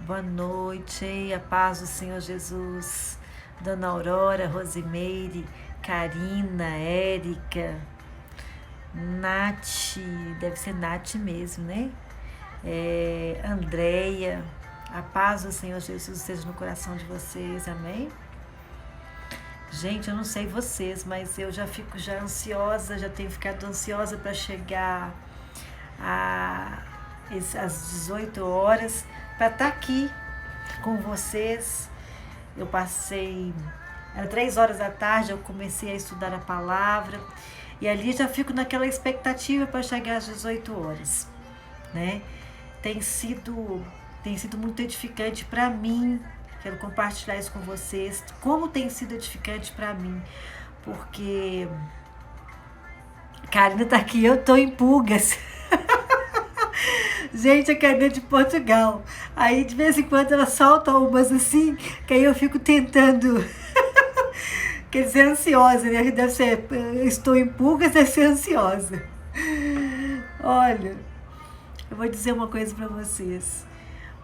Boa noite, a paz do Senhor Jesus. Dona Aurora, Rosimeire, Karina, Érica, Nath, deve ser Nath mesmo, né? Andréia, a paz do Senhor Jesus esteja no coração de vocês, amém? Gente, eu não sei vocês, mas eu já fico ansiosa, já tenho ficado ansiosa para chegar às 18 horas, para estar aqui com vocês. Eu passei, era 3 horas da tarde, eu comecei a estudar a palavra, e ali já fico naquela expectativa para chegar às 18 horas, né? Tem sido muito edificante para mim. Quero compartilhar isso com vocês, como tem sido edificante para mim, porque Karina tá aqui, eu tô em pulgas. Gente, a Karina é de Portugal. Aí de vez em quando ela solta umas assim, que aí eu fico tentando. Quer dizer, ansiosa, né? Deve ser, estou em pulgas, deve ser ansiosa. Olha, eu vou dizer uma coisa para vocês.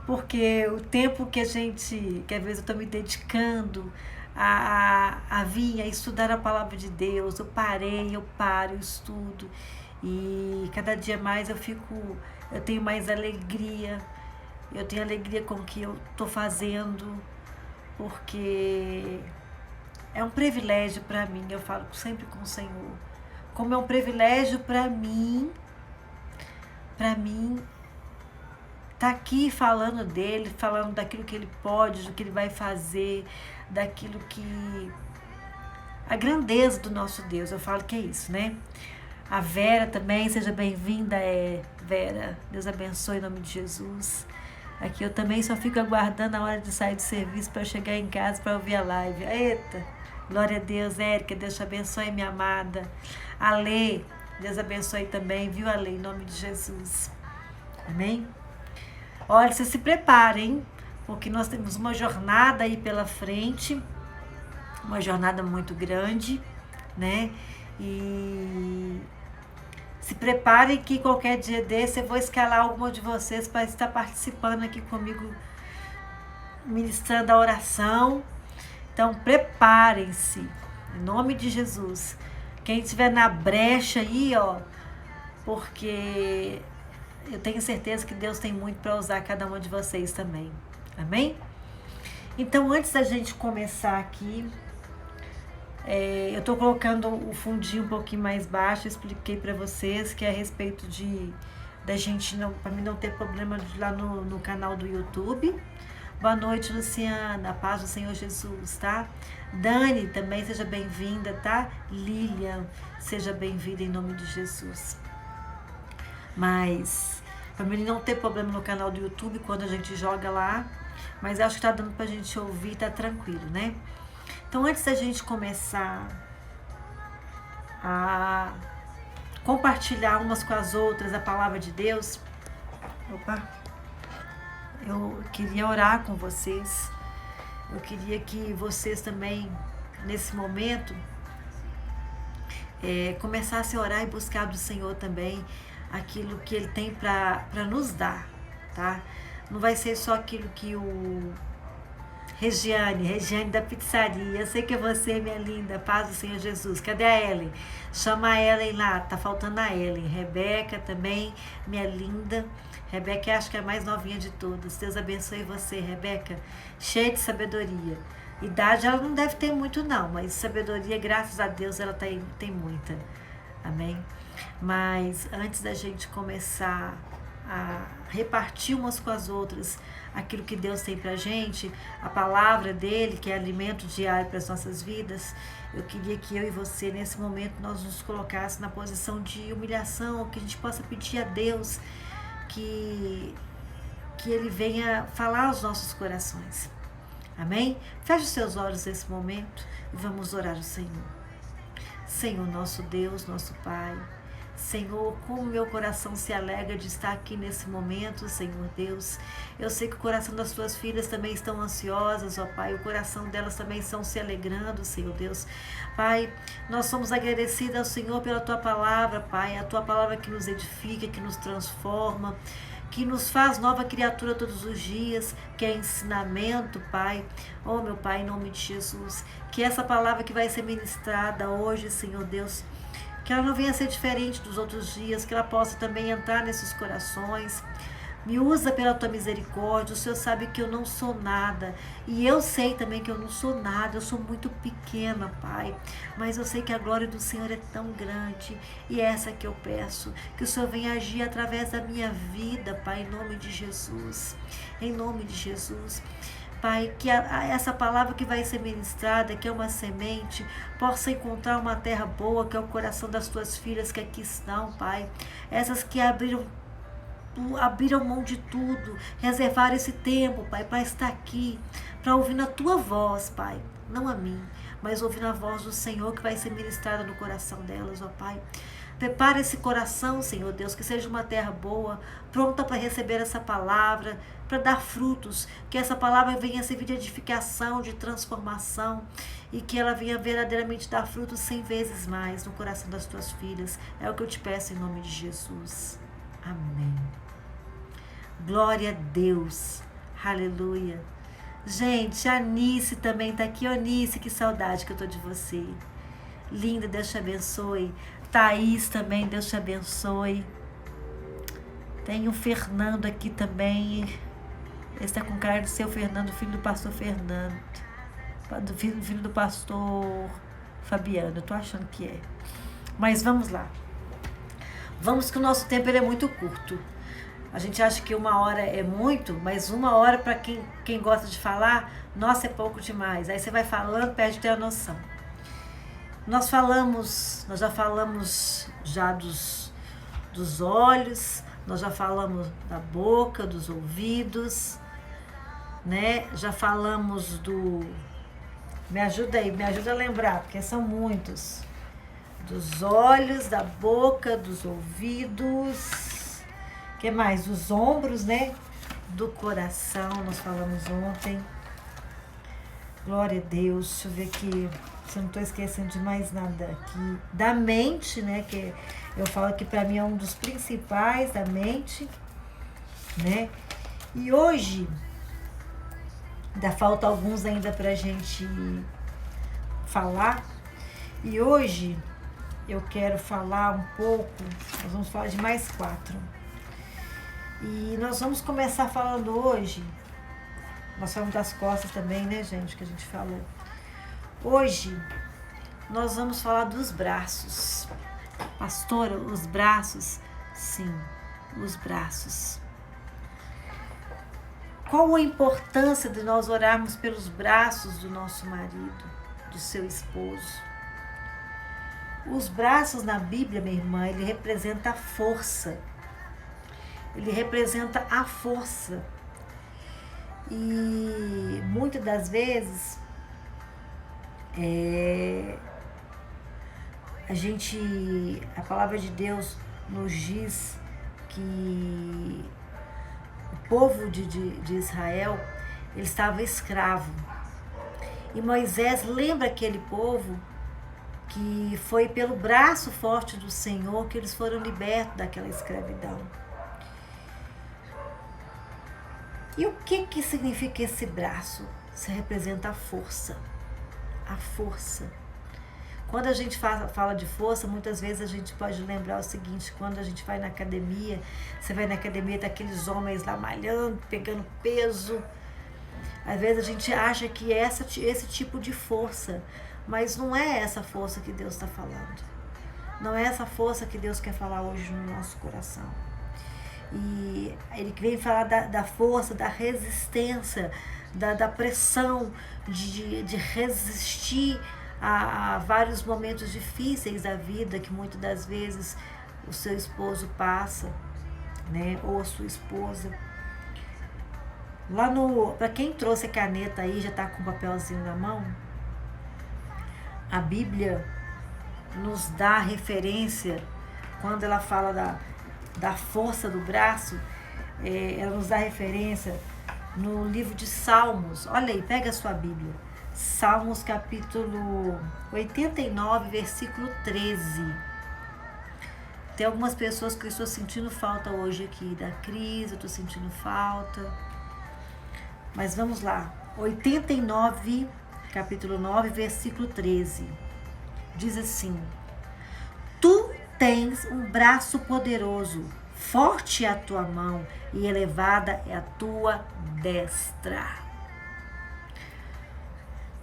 Porque o tempo que às vezes eu estou me dedicando a vir a estudar a palavra de Deus, eu paro, eu estudo, e cada dia mais eu tenho mais alegria, eu tenho alegria com o que eu estou fazendo, porque é um privilégio para mim, eu falo sempre com o Senhor, como é um privilégio para mim tá aqui falando dele, falando daquilo que ele pode, do que ele vai fazer, daquilo que... a grandeza do nosso Deus, eu falo que é isso, né? A Vera também, seja bem-vinda, Vera, Deus abençoe em nome de Jesus. Aqui eu também só fico aguardando a hora de sair do serviço para chegar em casa para ouvir a live. Eita, glória a Deus, Érica, Deus te abençoe, minha amada. Ale, Deus abençoe também, viu, Ale, em nome de Jesus. Amém? Olha, vocês se preparem, porque nós temos uma jornada aí pela frente, uma jornada muito grande, né? E se preparem que qualquer dia desse eu vou escalar alguma de vocês para estar participando aqui comigo, ministrando a oração. Então, preparem-se, em nome de Jesus. Quem estiver na brecha aí, ó, porque... eu tenho certeza que Deus tem muito para usar cada um de vocês também. Amém? Então, antes da gente começar aqui, eu estou colocando o fundinho um pouquinho mais baixo. Eu expliquei para vocês que é a respeito da gente não, para mim não ter problema lá no canal do YouTube. Boa noite, Luciana, a paz do Senhor Jesus, tá? Dani, também seja bem-vinda, tá? Lilian, seja bem-vinda em nome de Jesus. Mas para mim não ter problema no canal do YouTube quando a gente joga lá, mas acho que tá dando pra gente ouvir, tá tranquilo, né? Então, antes da gente começar a compartilhar umas com as outras a palavra de Deus, eu queria orar com vocês. Eu queria que vocês também, nesse momento, começassem a orar e buscar do Senhor também aquilo que Ele tem para nos dar, tá? Não vai ser só aquilo que o Regiane da pizzaria, eu sei que é você, minha linda, paz do Senhor Jesus. Cadê a Ellen? Chama a Ellen lá, tá faltando a Ellen. Rebeca também, minha linda. Rebeca, acho que é a mais novinha de todas. Deus abençoe você, Rebeca, cheia de sabedoria. Idade ela não deve ter muito não, mas sabedoria, graças a Deus, ela tem muita. Amém? Mas antes da gente começar a repartir umas com as outras aquilo que Deus tem pra gente, a palavra dele, que é alimento diário para as nossas vidas, eu queria que eu e você, nesse momento, nós nos colocássemos na posição de humilhação, que a gente possa pedir a Deus que Ele venha falar aos nossos corações. Amém? Feche os seus olhos nesse momento e vamos orar ao Senhor. Senhor, nosso Deus, nosso Pai, Senhor, como meu coração se alegra de estar aqui nesse momento, Senhor Deus. Eu sei que o coração das tuas filhas também estão ansiosas, ó Pai. O coração delas também estão se alegrando, Senhor Deus. Pai, nós somos agradecidas ao Senhor pela tua palavra, Pai. A tua palavra que nos edifica, que nos transforma, que nos faz nova criatura todos os dias, que é ensinamento, Pai. Oh, meu Pai, em nome de Jesus, que essa palavra que vai ser ministrada hoje, Senhor Deus, que ela não venha a ser diferente dos outros dias, que ela possa também entrar nesses corações. Me usa pela tua misericórdia. O Senhor sabe que eu não sou nada. E eu sei também que eu não sou nada. Eu sou muito pequena, Pai. Mas eu sei que a glória do Senhor é tão grande. E é essa que eu peço. Que o Senhor venha agir através da minha vida, Pai, em nome de Jesus. Em nome de Jesus. Pai, que essa palavra que vai ser ministrada, que é uma semente, possa encontrar uma terra boa, que é o coração das tuas filhas que aqui estão, Pai. Essas que abriram mão de tudo, reservaram esse tempo, Pai, para estar aqui, para ouvir a tua voz, Pai, não a mim, mas ouvir a voz do Senhor que vai ser ministrada no coração delas, ó Pai. Prepara esse coração, Senhor Deus, que seja uma terra boa, pronta para receber essa palavra, para dar frutos, que essa palavra venha servir de edificação, de transformação, e que ela venha verdadeiramente dar frutos 100 vezes mais no coração das tuas filhas. É o que eu te peço em nome de Jesus. Amém. Glória a Deus. Aleluia. Gente, a Anice também está aqui. Anice, que saudade que eu tô de você. Linda, Deus te abençoe. Thaís também, Deus te abençoe. Tem o Fernando aqui também. Ele está com cara de ser o Fernando, filho do pastor Fernando. Filho do pastor Fabiano. Eu tô achando que é. Mas vamos lá. Vamos que o nosso tempo ele é muito curto. A gente acha que 1 hora é muito, mas 1 hora para quem gosta de falar, nossa, é pouco demais. Aí você vai falando, perde até a noção. Nós já falamos dos olhos, nós já falamos da boca, dos ouvidos, né? Já falamos me ajuda aí, me ajuda a lembrar, porque são muitos. Dos olhos, da boca, dos ouvidos, que mais? Dos ombros, né? Do coração, nós falamos ontem. Glória a Deus. Deixa eu ver aqui, se eu não estou esquecendo de mais nada aqui. Da mente, né? Que eu falo que para mim é um dos principais, da mente, né? E hoje, ainda falta alguns ainda pra gente falar. E hoje eu quero falar um pouco, nós vamos falar de mais 4. E nós vamos começar falando hoje, nós falamos das costas também, né, gente, que a gente falou. Hoje nós vamos falar dos braços. Pastora, os braços? Sim, os braços. Qual a importância de nós orarmos pelos braços do nosso marido, do seu esposo? Os braços na Bíblia, minha irmã, ele representa a força. Ele representa a força. E muitas das vezes a palavra de Deus nos diz que o povo de Israel, ele estava escravo. E Moisés lembra aquele povo que foi pelo braço forte do Senhor que eles foram libertos daquela escravidão. E o que significa esse braço? Isso representa a força. A força. Quando a gente fala de força, muitas vezes a gente pode lembrar o seguinte: quando a gente vai na academia, você vai na academia daqueles homens lá malhando, pegando peso. Às vezes a gente acha que é esse tipo de força, mas não é essa força que Deus está falando. Não é essa força que Deus quer falar hoje no nosso coração. E ele vem falar da força, da resistência, da pressão, de resistir a vários momentos difíceis da vida que muitas das vezes o seu esposo passa, né? Ou a sua esposa. Para quem trouxe a caneta aí, já está com o papelzinho na mão, a Bíblia nos dá referência, quando ela fala da força do braço, ela nos dá referência no livro de Salmos. Olha aí, pega a sua Bíblia. Salmos capítulo 89, versículo 13. Tem algumas pessoas que eu estou sentindo falta hoje aqui da crise, eu estou sentindo falta. Mas vamos lá. 89, capítulo 9, versículo 13. Diz assim: Tu tens um braço poderoso, forte é a tua mão e elevada é a tua destra.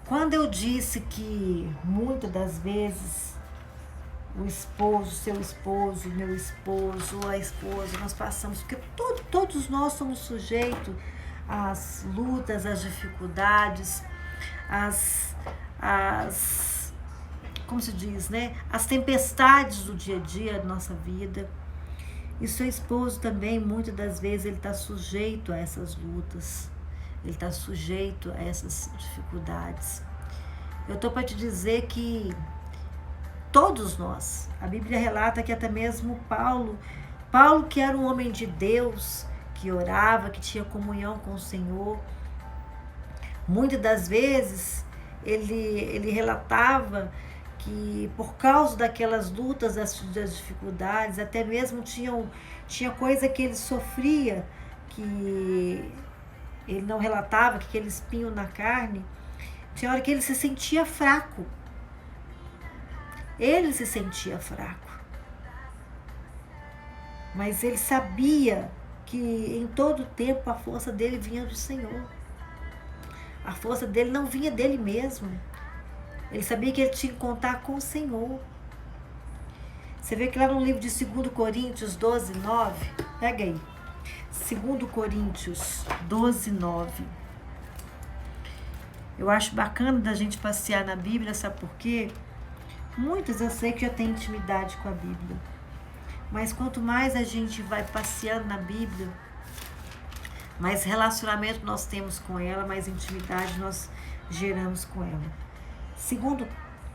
Quando eu disse que muitas das vezes o esposo, seu esposo, meu esposo, a esposa, nós passamos, porque todos nós somos sujeitos às lutas, às dificuldades, como se diz, né? As tempestades do dia a dia da nossa vida. E seu esposo também, muitas das vezes, ele está sujeito a essas lutas, ele está sujeito a essas dificuldades. Eu estou para te dizer que todos nós, a Bíblia relata que até mesmo Paulo que era um homem de Deus, que orava, que tinha comunhão com o Senhor, muitas das vezes ele relatava que por causa daquelas lutas, das dificuldades, até mesmo tinha coisa que ele sofria, que ele não relatava, que aquele espinho na carne, tinha hora que ele se sentia fraco. Ele se sentia fraco. Mas ele sabia que em todo tempo a força dele vinha do Senhor. A força dele não vinha dele mesmo. Ele sabia que ele tinha que contar com o Senhor. Você vê que lá no livro de 2 Coríntios 12, 9, pega aí. 2 Coríntios 12, 9. Eu acho bacana da gente passear na Bíblia, sabe por quê? Muitos eu sei que já têm intimidade com a Bíblia. Mas quanto mais a gente vai passeando na Bíblia, mais relacionamento nós temos com ela, mais intimidade nós geramos com ela. 2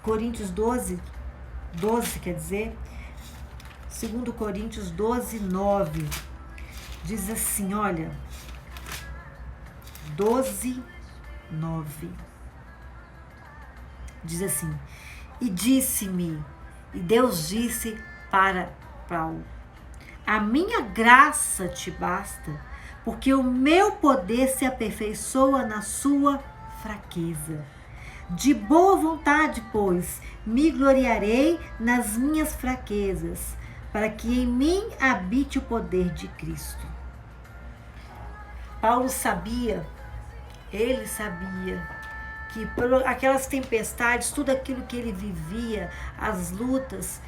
Coríntios 12, quer dizer, 2 Coríntios 12, 9, diz assim, olha, 12, 9, diz assim, e disse-me, e Deus disse para Paulo, a minha graça te basta, porque o meu poder se aperfeiçoa na sua fraqueza. De boa vontade, pois, me gloriarei nas minhas fraquezas, para que em mim habite o poder de Cristo. Paulo sabia, ele sabia, que por aquelas tempestades, tudo aquilo que ele vivia, as lutas,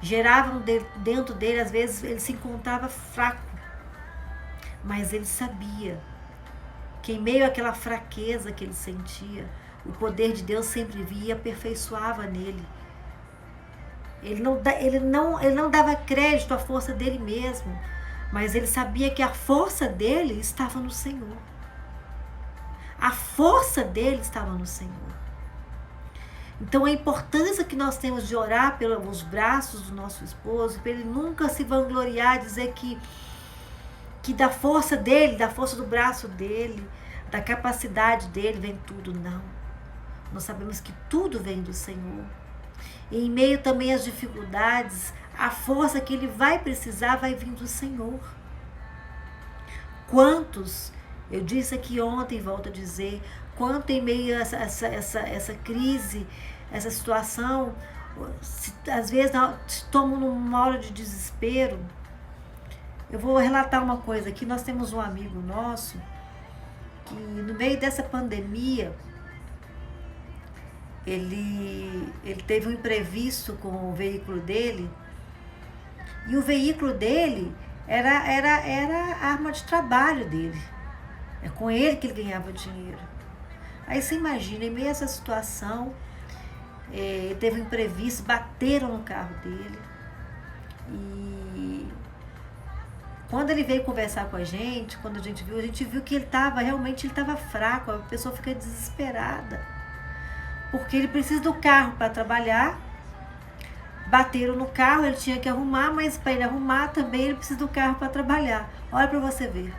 geravam dentro dele, às vezes ele se encontrava fraco, mas ele sabia que em meio àquela fraqueza que ele sentia, o poder de Deus sempre via e aperfeiçoava nele. Ele não dava crédito à força dele mesmo, mas ele sabia que a força dele estava no Senhor. A força dele estava no Senhor. Então a importância que nós temos de orar pelos braços do nosso esposo, para ele nunca se vangloriar, dizer que da força dele, da força do braço dele, da capacidade dele vem tudo, não. Nós sabemos que tudo vem do Senhor. E em meio também às dificuldades, a força que ele vai precisar vai vir do Senhor. Quantos, eu disse aqui ontem, volto a dizer, quanto em meio a essa crise, essa situação, às vezes tomam numa hora de desespero. Eu vou relatar uma coisa aqui, nós temos um amigo nosso, que no meio dessa pandemia, ele teve um imprevisto com o veículo dele, e o veículo dele era a arma de trabalho dele. É com ele que ele ganhava dinheiro. Aí você imagina, em meio a essa situação, teve um imprevisto, bateram no carro dele. E quando ele veio conversar com a gente, quando a gente viu que ele estava fraco, a pessoa fica desesperada. Porque ele precisa do carro para trabalhar, bateram no carro, ele tinha que arrumar, mas para ele arrumar também ele precisa do carro para trabalhar. Olha para você ver.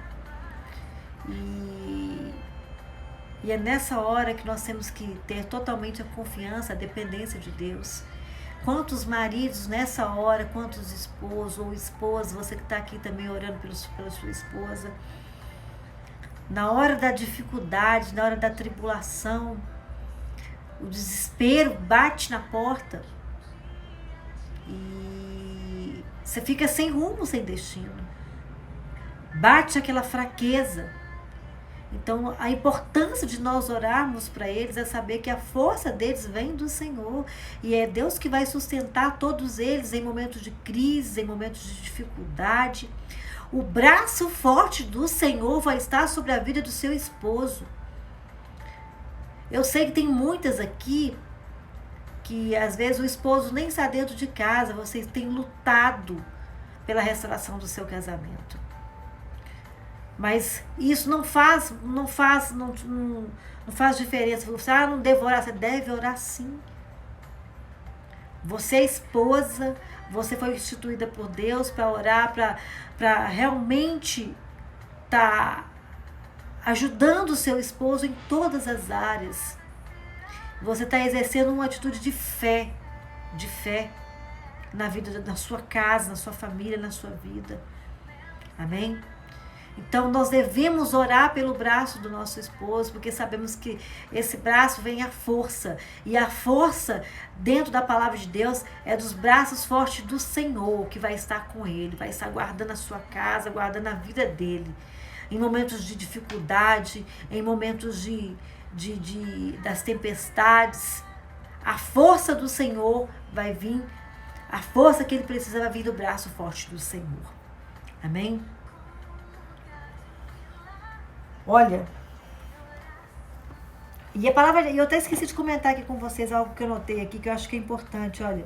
E é nessa hora que nós temos que ter totalmente a confiança, a dependência de Deus. Quantos maridos nessa hora, quantos esposos ou esposas, você que está aqui também orando pela sua esposa, na hora da dificuldade, na hora da tribulação, o desespero bate na porta e você fica sem rumo, sem destino. Bate aquela fraqueza. Então, a importância de nós orarmos para eles é saber que a força deles vem do Senhor. E é Deus que vai sustentar todos eles em momentos de crise, em momentos de dificuldade. O braço forte do Senhor vai estar sobre a vida do seu esposo. Eu sei que tem muitas aqui que às vezes o esposo nem está dentro de casa, vocês têm lutado pela restauração do seu casamento. Mas isso não faz diferença. Você não deve orar, você deve orar sim. Você é esposa, você foi instituída por Deus para orar, para realmente estar ajudando o seu esposo em todas as áreas. Você está exercendo uma atitude de fé na vida, na sua casa, na sua família, na sua vida. Amém? Então, nós devemos orar pelo braço do nosso esposo, porque sabemos que esse braço vem a força. E a força, dentro da palavra de Deus, é dos braços fortes do Senhor, que vai estar com ele, vai estar guardando a sua casa, guardando a vida dele. Em momentos de dificuldade, em momentos das tempestades, a força do Senhor vai vir, a força que ele precisa vai vir do braço forte do Senhor. Amém? Olha, e a palavra, eu até esqueci de comentar aqui com vocês algo que eu notei aqui, que eu acho que é importante, olha.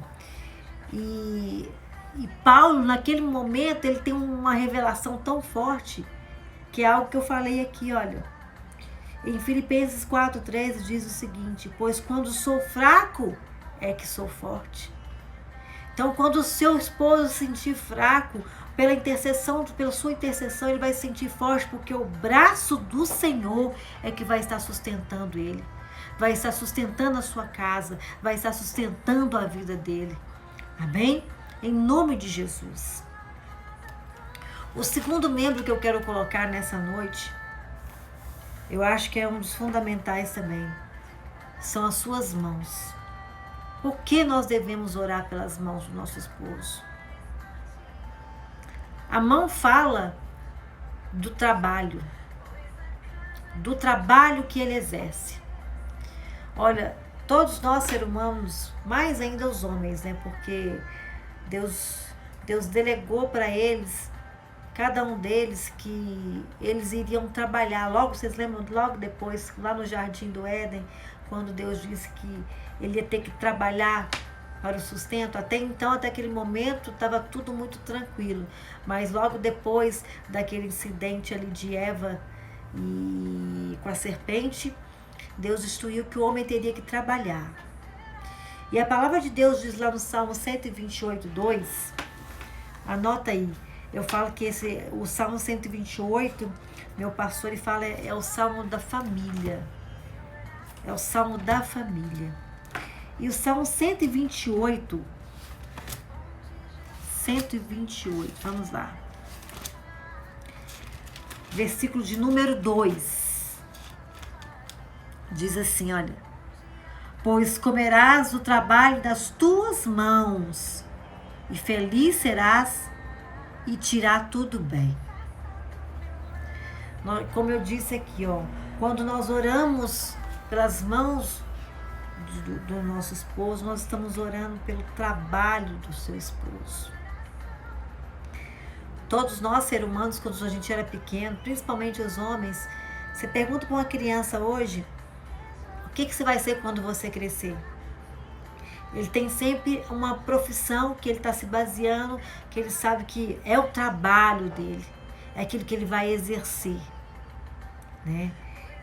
E Paulo, naquele momento, ele tem uma revelação tão forte, que é algo que eu falei aqui, olha. Em Filipenses 4:13 diz o seguinte: pois quando sou fraco, é que sou forte. Então, quando o seu esposo se sentir fraco, pela sua intercessão, ele vai se sentir forte, porque o braço do Senhor é que vai estar sustentando ele, vai estar sustentando a sua casa, vai estar sustentando a vida dele. Amém? Em nome de Jesus. O segundo membro que eu quero colocar nessa noite, eu acho que é um dos fundamentais também, são as suas mãos. Por que nós devemos orar pelas mãos do nosso esposo? A mão fala do trabalho que ele exerce. Olha, todos nós seres humanos, mais ainda os homens, né? Porque Deus delegou para eles, cada um deles, que eles iriam trabalhar. Logo, vocês lembram, logo depois, lá no Jardim do Éden, quando Deus disse que ele ia ter que trabalhar para o sustento. Até então, até aquele momento, estava tudo muito tranquilo. Mas logo depois daquele incidente ali de Eva e com a serpente, Deus instruiu que o homem teria que trabalhar. E a palavra de Deus diz lá no Salmo 128:2, anota aí, eu falo que o Salmo 128, meu pastor, ele fala, é o Salmo da família. É o Salmo da família. E o Salmo 128, vamos lá. Versículo de número 2. Diz assim, olha: pois comerás o trabalho das tuas mãos, e feliz serás, e te irá tudo bem. Como eu disse aqui, ó, quando nós oramos pelas mãos do nosso esposo, nós estamos orando pelo trabalho do seu esposo. Todos nós, seres humanos, quando a gente era pequeno, principalmente os homens, você pergunta para uma criança hoje, o que você vai ser quando você crescer? Ele tem sempre uma profissão que ele está se baseando, que ele sabe que é o trabalho dele, é aquilo que ele vai exercer, né?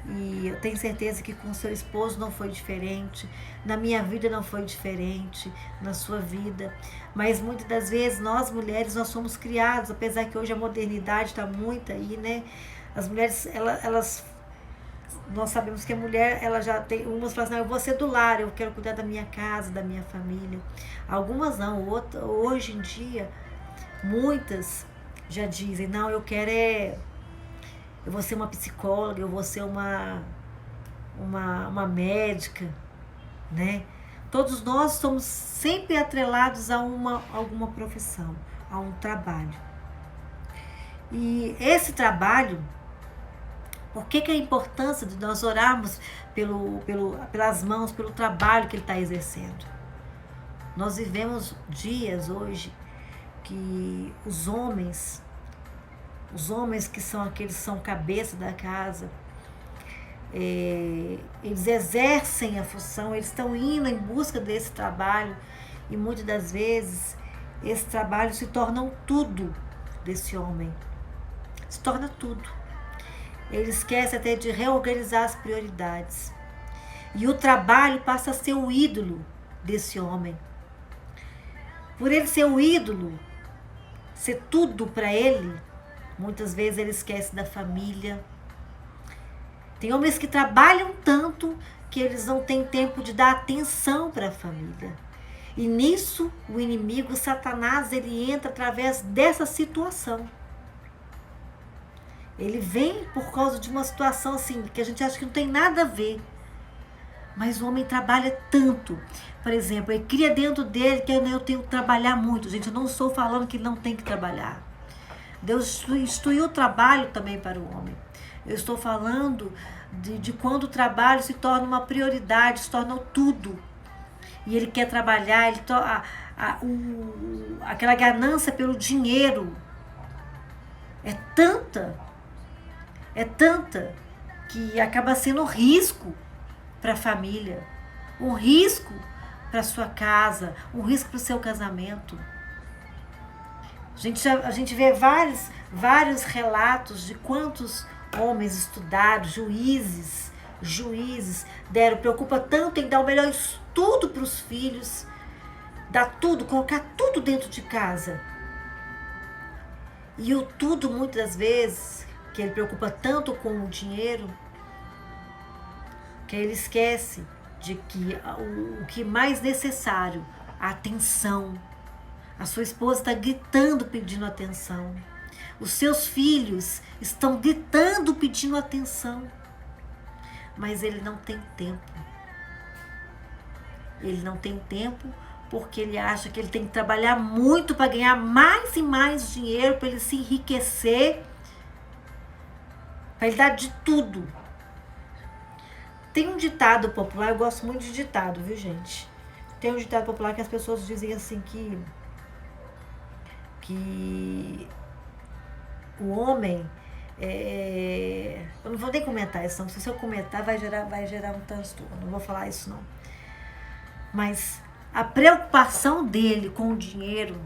E eu tenho certeza que com seu esposo não foi diferente, na minha vida não foi diferente, na sua vida. Mas muitas das vezes nós mulheres, nós somos criadas, apesar que hoje a modernidade está muito aí, né? As mulheres, elas Nós sabemos que a mulher, ela já tem, umas falam assim, não, eu vou ser do lar, eu quero cuidar da minha casa, da minha família. Algumas não, hoje em dia, muitas já dizem, não, eu vou ser uma psicóloga, eu vou ser uma médica, né? Todos nós estamos sempre atrelados a alguma profissão, a um trabalho. E esse trabalho, por que a importância de nós orarmos pelas mãos, pelo trabalho que ele está exercendo? Nós vivemos dias hoje que os homens que são aqueles que são cabeça da casa, eles exercem a função, eles estão indo em busca desse trabalho e muitas das vezes esse trabalho se torna um tudo desse homem, se torna tudo. Ele esquece até de reorganizar as prioridades e o trabalho passa a ser o ídolo desse homem. Por ele ser o ídolo, ser tudo para ele, muitas vezes ele esquece da família. Tem homens que trabalham tanto que eles não têm tempo de dar atenção para a família. E nisso, o inimigo, Satanás, ele entra através dessa situação. Ele vem por causa de uma situação assim, que a gente acha que não tem nada a ver. Mas o homem trabalha tanto. Por exemplo, ele cria dentro dele que eu tenho que trabalhar muito. Gente, eu não estou falando que ele não tem que trabalhar. Deus instituiu o trabalho também para o homem. Eu estou falando de quando o trabalho se torna uma prioridade, se torna tudo. E ele quer trabalhar, aquela ganância pelo dinheiro é tanta que acaba sendo um risco para a família, um risco para a sua casa, um risco para o seu casamento. A gente vê vários relatos de quantos homens estudados, juízes, preocupa tanto em dar o melhor estudo para os filhos, dar tudo, colocar tudo dentro de casa. E o tudo, muitas das vezes, que ele preocupa tanto com o dinheiro, que ele esquece de que o que mais necessário, a atenção. A sua esposa está gritando, pedindo atenção. Os seus filhos estão gritando, pedindo atenção. Mas ele não tem tempo. Ele não tem tempo porque ele acha que ele tem que trabalhar muito para ganhar mais e mais dinheiro, para ele se enriquecer, para ele dar de tudo. Tem um ditado popular, eu gosto muito de ditado, viu, gente? Tem um ditado popular que as pessoas dizem assim que o homem, eu não vou nem comentar isso não, se eu comentar vai gerar um transtorno, não vou falar isso não. Mas a preocupação dele com o dinheiro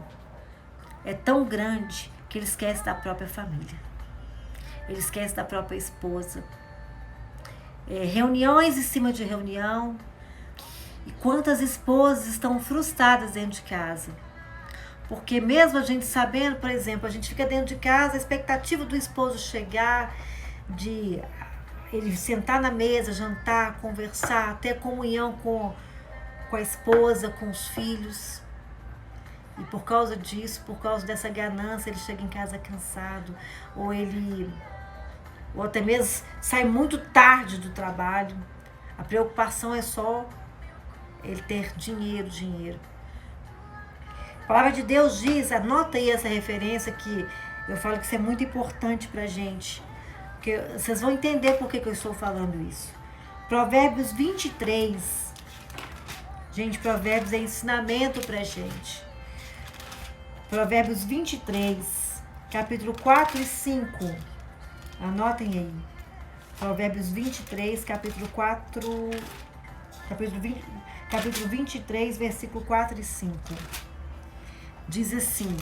é tão grande que ele esquece da própria família, ele esquece da própria esposa. Reuniões em cima de reunião, e quantas esposas estão frustradas dentro de casa. Porque mesmo a gente sabendo, por exemplo, a gente fica dentro de casa, a expectativa do esposo chegar, de ele sentar na mesa, jantar, conversar, ter comunhão com a esposa, com os filhos. E por causa disso, por causa dessa ganância, ele chega em casa cansado, ou até mesmo sai muito tarde do trabalho. A preocupação é só ele ter dinheiro. A palavra de Deus diz, anota aí essa referência que eu falo que isso é muito importante pra gente, porque vocês vão entender por que eu estou falando isso. Provérbios 23. Gente, Provérbios é ensinamento pra gente. Provérbios 23, capítulo 4 e 5. Anotem aí. Provérbios 23, capítulo 23, versículo 4 e 5. Diz assim,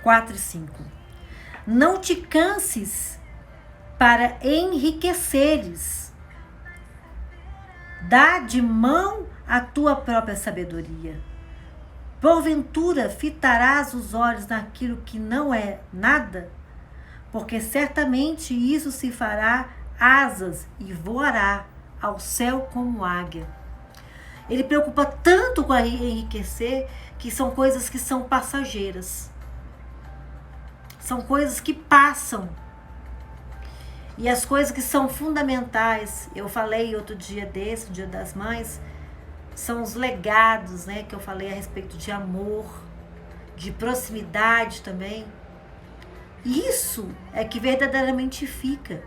4 e 5. Não te canses para enriqueceres. Dá de mão a tua própria sabedoria. Porventura fitarás os olhos naquilo que não é nada? porque certamente isso se fará asas e voará ao céu como águia. Ele preocupa tanto com enriquecer que são coisas que são passageiras. São coisas que passam. E as coisas que são fundamentais, eu falei outro dia desse, Dia das Mães, são os legados, né, que eu falei a respeito de amor, de proximidade também. Isso é que verdadeiramente fica.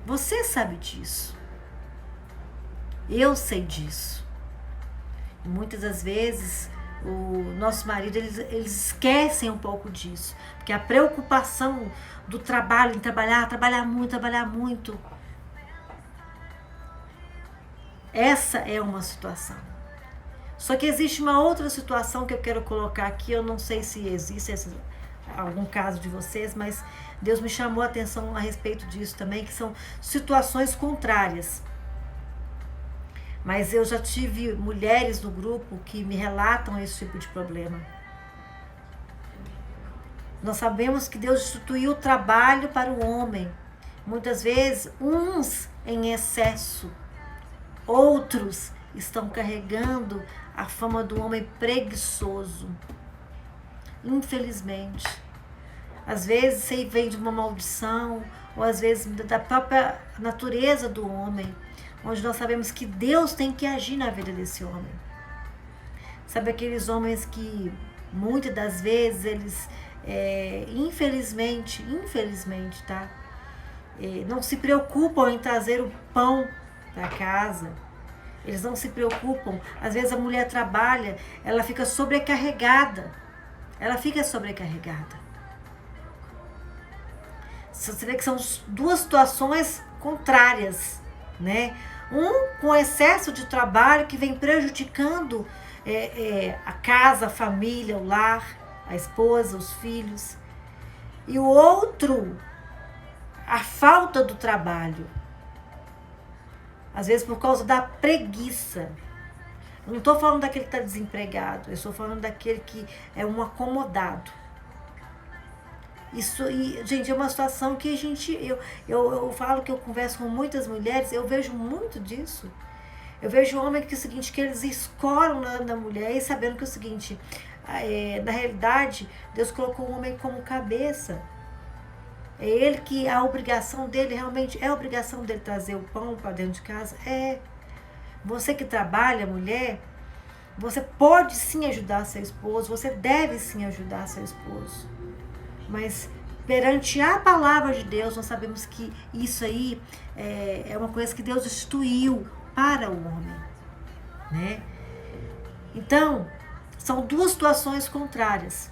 Você sabe disso. Eu sei disso. E muitas das vezes o nosso marido, eles esquecem um pouco disso. Porque a preocupação do trabalho, em trabalhar muito. Essa é uma situação. Só que existe uma outra situação que eu quero colocar aqui, eu não sei se existe algum caso de vocês, mas Deus me chamou a atenção a respeito disso também, que são situações contrárias. Mas eu já tive mulheres no grupo que me relatam esse tipo de problema. Nós sabemos que Deus instituiu o trabalho para o homem. Muitas vezes, uns em excesso, outros estão carregando a fama do homem preguiçoso. Infelizmente. Às vezes isso vem de uma maldição, ou às vezes da própria natureza do homem, onde nós sabemos que Deus tem que agir na vida desse homem. Sabe aqueles homens que muitas das vezes eles, infelizmente, tá? Não se preocupam em trazer o pão para casa. Eles não se preocupam. Às vezes a mulher trabalha, ela fica sobrecarregada. Você vê que são duas situações contrárias, né? Um com excesso de trabalho que vem prejudicando a casa, a família, o lar, a esposa, os filhos. E o outro, a falta do trabalho. Às vezes por causa da preguiça. Eu não estou falando daquele que está desempregado, eu estou falando daquele que é um acomodado. Isso, e, gente, é uma situação que eu falo que eu converso com muitas mulheres, eu vejo muito disso. Eu vejo homens que é o seguinte, que eles escoram na mulher e sabendo que é o seguinte, na realidade, Deus colocou o homem como cabeça. É ele que a obrigação dele, realmente é a obrigação dele trazer o pão para dentro de casa. Você que trabalha, mulher, você pode sim ajudar seu esposo, você deve sim ajudar seu esposo. Mas perante a palavra de Deus, nós sabemos que isso aí é uma coisa que Deus instituiu para o homem, né? Então, são duas situações contrárias.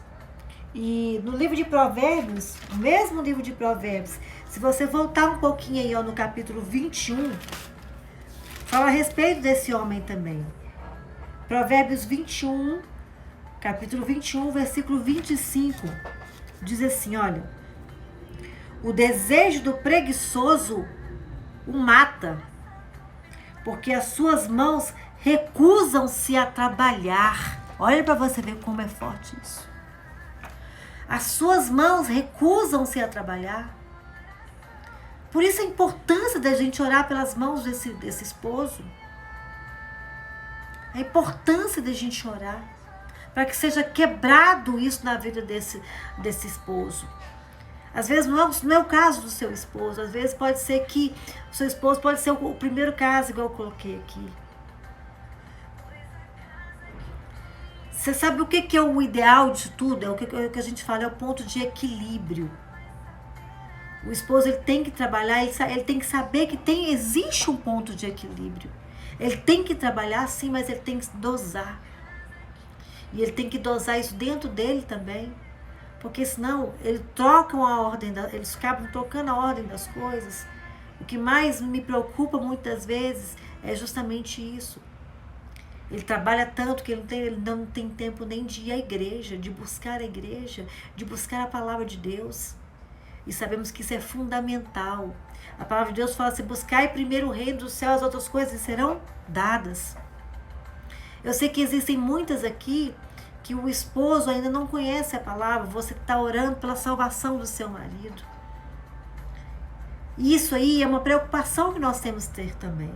E no livro de Provérbios, o mesmo livro de Provérbios, se você voltar um pouquinho aí no capítulo 21, fala a respeito desse homem também. Provérbios 21, capítulo 21, versículo 25, diz assim, olha: o desejo do preguiçoso o mata, porque as suas mãos recusam-se a trabalhar. Olha para você ver como é forte isso. As suas mãos recusam-se a trabalhar. Por isso a importância da gente orar pelas mãos desse esposo. A importância da gente orar para que seja quebrado isso na vida desse esposo. Às vezes não é o caso do seu esposo, às vezes pode ser que o seu esposo pode ser o primeiro caso, igual eu coloquei aqui. Você sabe o que é o ideal disso tudo? É o que a gente fala, é o ponto de equilíbrio. O esposo ele tem que trabalhar, ele tem que saber que existe um ponto de equilíbrio. Ele tem que trabalhar sim, mas ele tem que dosar. E ele tem que dosar isso dentro dele também. Porque senão eles acabam trocando a ordem das coisas. O que mais me preocupa muitas vezes é justamente isso. Ele trabalha tanto que ele não tem tempo nem de ir à igreja, de buscar a igreja, de buscar a palavra de Deus. E sabemos que isso é fundamental. A palavra de Deus fala assim: buscai primeiro o reino dos céus, as outras coisas serão dadas. Eu sei que existem muitas aqui que o esposo ainda não conhece a palavra, você está orando pela salvação do seu marido. E isso aí é uma preocupação que nós temos que ter também.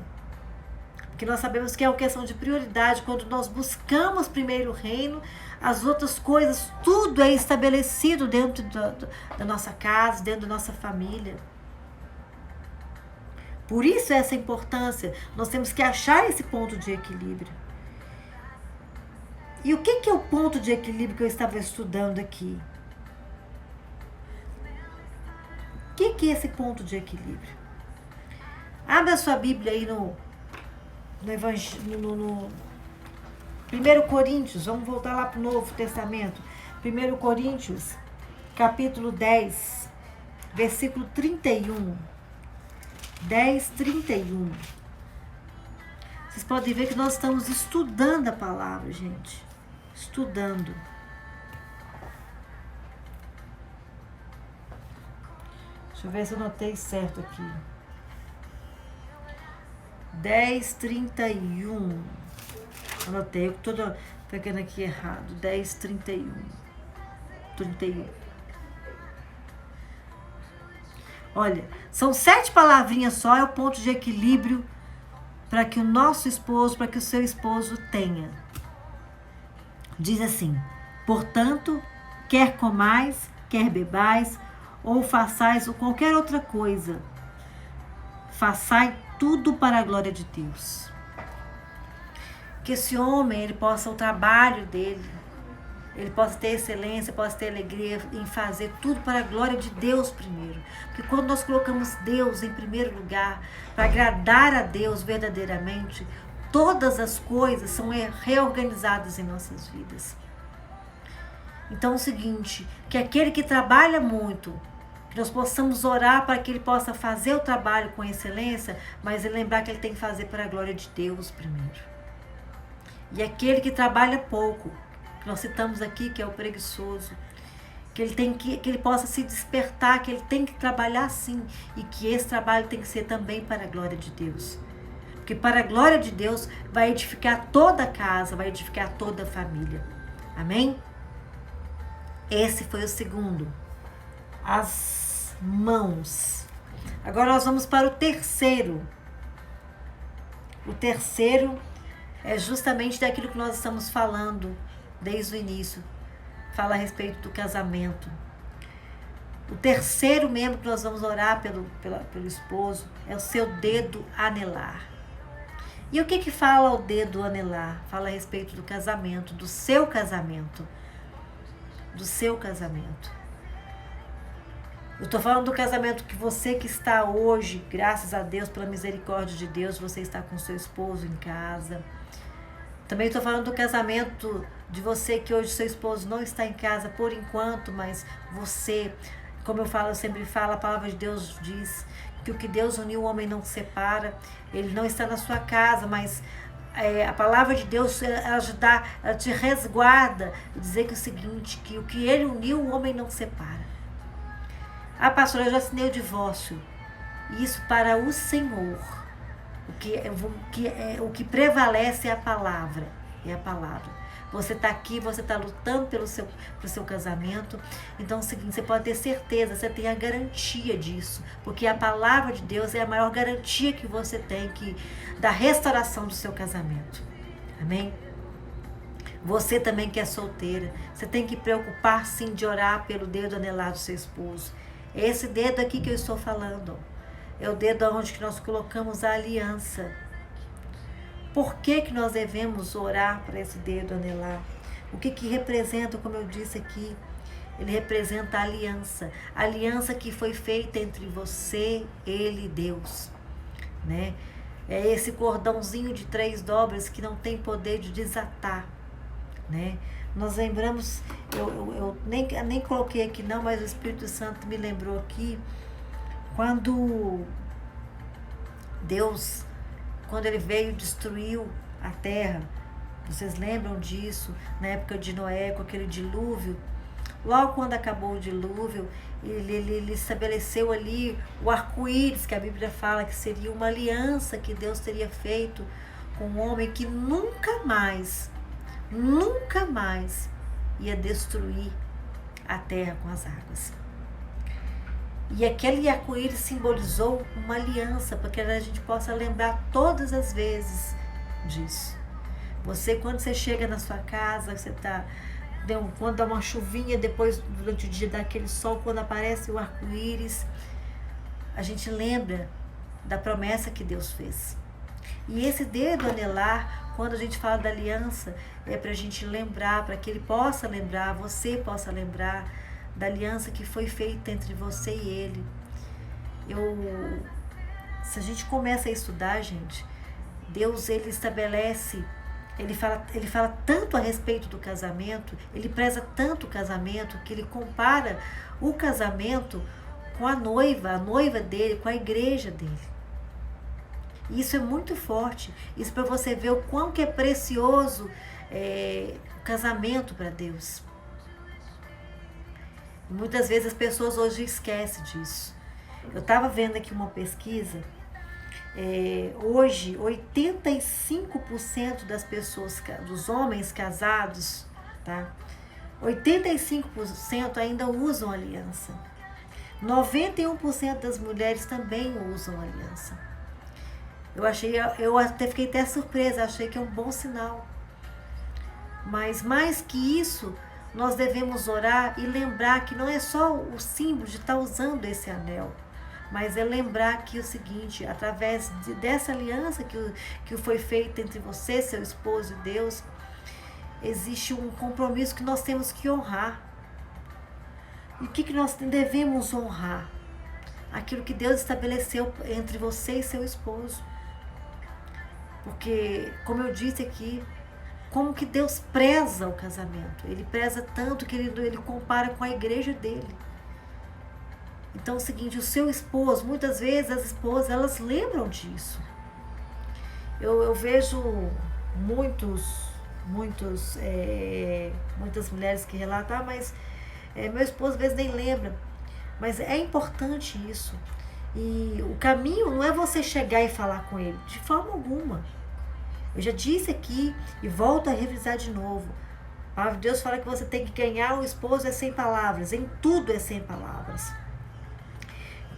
Porque nós sabemos que é uma questão de prioridade. Quando nós buscamos primeiro o reino, as outras coisas, tudo é estabelecido dentro da nossa casa, dentro da nossa família. Por isso essa importância. Nós temos que achar esse ponto de equilíbrio. E o que é o ponto de equilíbrio que eu estava estudando aqui? O que é esse ponto de equilíbrio? Abra a sua Bíblia aí no 1 Coríntios, vamos voltar lá para o Novo Testamento. 1 Coríntios, capítulo 10, versículo 31. 10, 31. Vocês podem ver que nós estamos estudando a palavra, gente. Estudando. Deixa eu ver se eu notei certo aqui. 10, 31. Anotei, eu tô pegando aqui errado. 10, 31. 31. Olha, são 7 palavrinhas só, é o ponto de equilíbrio para que o nosso esposo, para que o seu esposo tenha. Diz assim: portanto, quer comais, quer bebais, ou façais ou qualquer outra coisa, façai tudo para a glória de Deus. Que esse homem, ele possa, o trabalho dele, ele possa ter excelência, possa ter alegria em fazer tudo para a glória de Deus primeiro. Porque quando nós colocamos Deus em primeiro lugar, para agradar a Deus verdadeiramente, todas as coisas são reorganizadas em nossas vidas. Então é o seguinte, que aquele que trabalha muito, que nós possamos orar para que ele possa fazer o trabalho com excelência, mas lembrar que ele tem que fazer para a glória de Deus primeiro. E aquele que trabalha pouco, que nós citamos aqui, que é o preguiçoso, que ele possa se despertar, que ele tem que trabalhar sim, e que esse trabalho tem que ser também para a glória de Deus. Porque para a glória de Deus vai edificar toda a casa, vai edificar toda a família. Amém? Esse foi o segundo. As mãos. Agora nós vamos para o terceiro. O terceiro é justamente daquilo que nós estamos falando desde o início. Fala a respeito do casamento. O terceiro membro que nós vamos orar pelo esposo é o seu dedo anelar. E o que fala o dedo anelar? Fala a respeito do casamento, do seu casamento. Do seu casamento. Eu estou falando do casamento que você que está hoje, graças a Deus, pela misericórdia de Deus, você está com seu esposo em casa. Também estou falando do casamento de você que hoje seu esposo não está em casa por enquanto, mas você, como eu sempre falo, a palavra de Deus diz que o que Deus uniu, o homem não separa. Ele não está na sua casa, mas a palavra de Deus ela te resguarda, dizer que é o seguinte, que o que ele uniu, o homem não separa. Ah, pastora, eu já assinei o divórcio. Isso para o Senhor. O que prevalece é a palavra. É a palavra. Você está aqui, você está lutando pelo seu casamento. Então é o seguinte, você pode ter certeza, você tem a garantia disso. Porque a palavra de Deus é a maior garantia que você tem da restauração do seu casamento. Amém? Você também que é solteira, você tem que preocupar sim de orar pelo dedo anelar do seu esposo. É esse dedo aqui que eu estou falando. É o dedo onde que nós colocamos a aliança. Por que nós devemos orar para esse dedo anelar? O que representa, como eu disse aqui, ele representa a aliança. A aliança que foi feita entre você, ele e Deus. Né? É esse cordãozinho de 3 dobras que não tem poder de desatar. Né? Nós lembramos, eu nem coloquei aqui não, mas o Espírito Santo me lembrou aqui, quando Deus, quando ele veio e destruiu a terra, vocês lembram disso, na época de Noé, com aquele dilúvio, logo quando acabou o dilúvio, ele estabeleceu ali o arco-íris, que a Bíblia fala que seria uma aliança que Deus teria feito com o homem, que nunca mais ia destruir a terra com as águas. E aquele arco-íris simbolizou uma aliança, para que a gente possa lembrar todas as vezes disso. Você, quando você chega na sua casa, você está... Quando dá uma chuvinha, depois, durante o dia, dá aquele sol, quando aparece o arco-íris, a gente lembra da promessa que Deus fez. E esse dedo anelar, quando a gente fala da aliança, é para a gente lembrar, para que ele possa lembrar, você possa lembrar da aliança que foi feita entre você e ele. Se a gente começa a estudar, gente, Deus, ele estabelece, ele fala tanto a respeito do casamento, ele preza tanto o casamento, que ele compara o casamento com a noiva dele, com a igreja dele. E isso é muito forte. Isso para você ver o quão que é precioso o casamento para Deus. E muitas vezes as pessoas hoje esquecem disso. Eu estava vendo aqui uma pesquisa. Hoje, 85% das pessoas, dos homens casados, tá? 85% ainda usam aliança. 91% das mulheres também usam aliança. Eu até fiquei até surpresa, achei que é um bom sinal. Mas mais que isso, nós devemos orar e lembrar que não é só o símbolo de estar usando esse anel, mas é lembrar que é o seguinte, através dessa aliança que foi feita entre você, seu esposo e Deus, existe um compromisso que nós temos que honrar. E o que nós devemos honrar? Aquilo que Deus estabeleceu entre você e seu esposo. Porque, como eu disse aqui, como que Deus preza o casamento. Ele preza tanto que ele compara com a igreja dele. Então é o seguinte, o seu esposo, muitas vezes as esposas, elas lembram disso. Eu vejo muitas mulheres que relatam, mas meu esposo às vezes nem lembra. Mas é importante isso. E o caminho não é você chegar e falar com ele, de forma alguma. Eu já disse aqui e volto a revisar de novo. A palavra de Deus fala que você tem que ganhar o esposo sem palavras. Em tudo é sem palavras.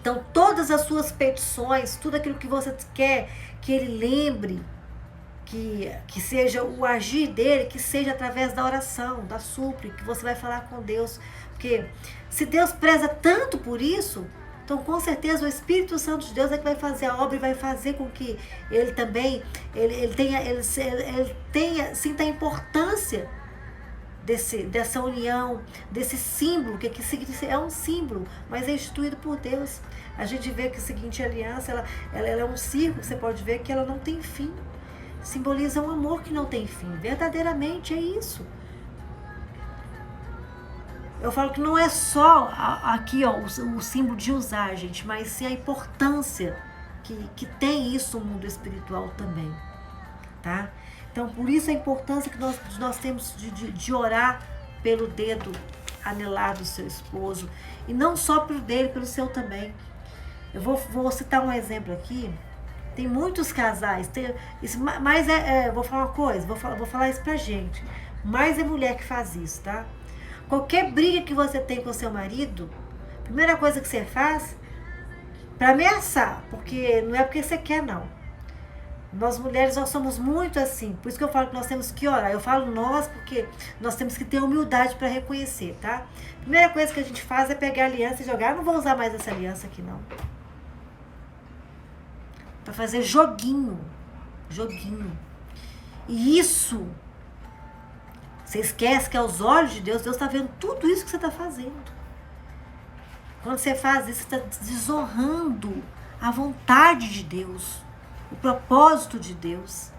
Então, todas as suas petições, tudo aquilo que você quer que ele lembre, que seja o agir dele, que seja através da oração, da súplica, que você vai falar com Deus. Porque se Deus preza tanto por isso, então com certeza o Espírito Santo de Deus é que vai fazer a obra e vai fazer com que ele também, ele sinta a importância dessa união, desse símbolo, que é um símbolo, mas é instituído por Deus. A gente vê que a seguinte aliança, ela é um círculo, você pode ver que ela não tem fim. Simboliza um amor que não tem fim. Verdadeiramente é isso. Eu falo que não é só aqui o símbolo de usar, gente, mas sim a importância que tem isso no mundo espiritual também, tá? Então, por isso a importância que nós temos de orar pelo dedo anelar do seu esposo, e não só pelo dele, pelo seu também. Eu vou citar um exemplo aqui. Tem muitos casais, vou falar uma coisa, vou falar isso pra gente, mais é mulher que faz isso, tá? Qualquer briga que você tem com seu marido, a primeira coisa que você faz, para ameaçar, porque não é porque você quer, não. Nós mulheres, nós somos muito assim, por isso que eu falo que nós temos que orar. Eu falo nós porque nós temos que ter humildade para reconhecer, tá? A primeira coisa que a gente faz é pegar a aliança e jogar. Eu não vou usar mais essa aliança aqui, não. Para fazer joguinho. E isso, você esquece que aos olhos de Deus, Deus está vendo tudo isso que você está fazendo. Quando você faz isso, você está desonrando a vontade de Deus, o propósito de Deus.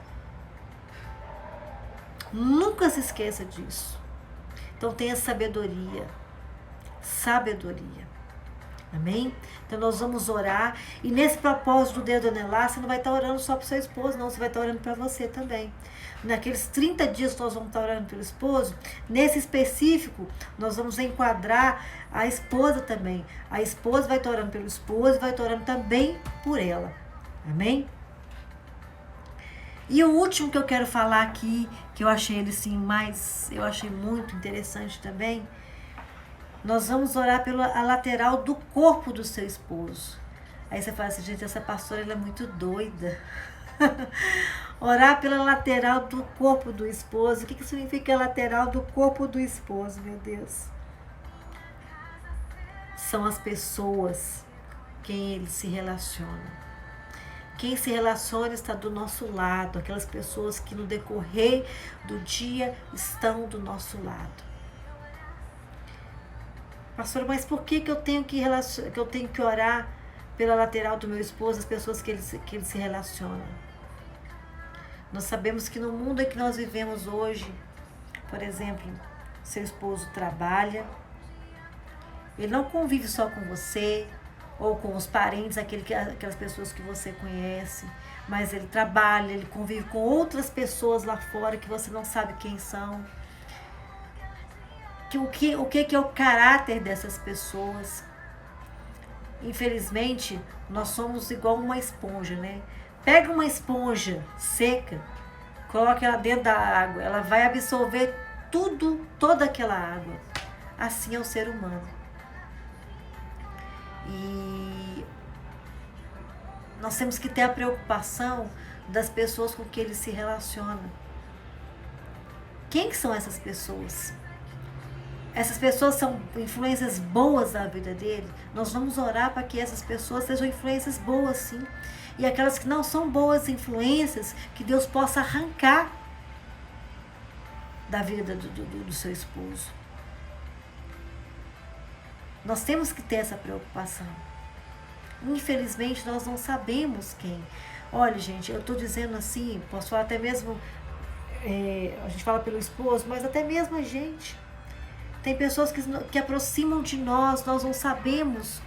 Nunca se esqueça disso. Então tenha sabedoria. Amém? Então nós vamos orar. E nesse propósito do dedo anelar, você não vai estar orando só para o seu esposo, não. Você vai estar orando para você também. Naqueles 30 dias que nós vamos estar orando pelo esposo, nesse específico, nós vamos enquadrar a esposa também. A esposa vai estar orando pelo esposo e vai estar orando também por ela. Amém? E o último que eu quero falar aqui, que eu achei ele assim eu achei muito interessante também, Nós vamos orar pela lateral do corpo do seu esposo. Aí você fala assim, gente, essa pastora ela é muito doida. Orar pela lateral do corpo do esposo. O que significa a lateral do corpo do esposo, meu Deus? São as pessoas quem ele se relaciona. Quem se relaciona está do nosso lado, aquelas pessoas que no decorrer do dia estão do nosso lado. Pastor, mas por que eu tenho que orar pela lateral do meu esposo, as pessoas que ele se relaciona? Nós sabemos que no mundo em que nós vivemos hoje, por exemplo, seu esposo trabalha, ele não convive só com você, ou com os parentes, aquelas pessoas que você conhece, mas ele trabalha, ele convive com outras pessoas lá fora que você não sabe quem são. O que é o caráter dessas pessoas? Infelizmente, nós somos igual uma esponja, né? Pega uma esponja seca, coloca ela dentro da água, ela vai absorver toda aquela água. Assim é o ser humano. E nós temos que ter a preocupação das pessoas com que ele se relaciona. Quem são essas pessoas? Essas pessoas são influências boas na vida dele? Nós vamos orar para que essas pessoas sejam influências boas, sim. E aquelas que não são boas influências, que Deus possa arrancar da vida do seu esposo. Nós temos que ter essa preocupação. Infelizmente, nós não sabemos quem. Olha, gente, eu estou dizendo assim, posso falar até mesmo, a gente fala pelo esposo, mas até mesmo a gente. Tem pessoas que aproximam de nós, nós não sabemos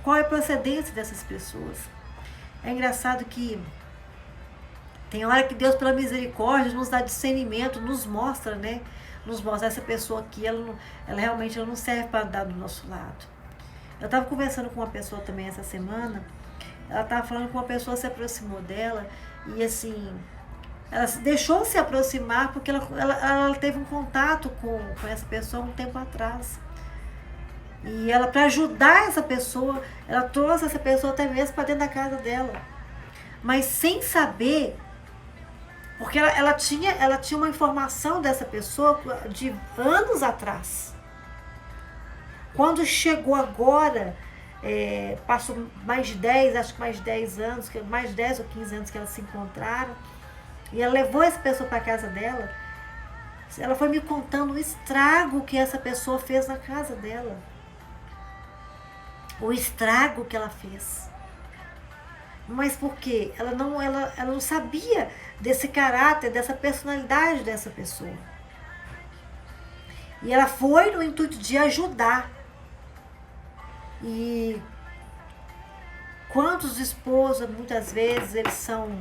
qual é a procedência dessas pessoas. É engraçado que tem hora que Deus, pela misericórdia, nos dá discernimento, nos mostra, né? Nos mostra essa pessoa aqui, ela realmente não serve para andar do nosso lado. Eu estava conversando com uma pessoa também essa semana, ela estava falando que uma pessoa se aproximou dela e assim, ela deixou se aproximar porque ela teve um contato com essa pessoa um tempo atrás. E ela, para ajudar essa pessoa, ela trouxe essa pessoa até mesmo para dentro da casa dela. Mas sem saber, porque ela tinha uma informação dessa pessoa de anos atrás. Quando chegou agora, passou mais de 10 anos, mais de 10 ou 15 anos que elas se encontraram, e ela levou essa pessoa para a casa dela, ela foi me contando o estrago que essa pessoa fez na casa dela. O estrago que ela fez. Mas por quê? Ela não sabia desse caráter, dessa personalidade dessa pessoa. E ela foi no intuito de ajudar. E quantos esposos, muitas vezes, eles são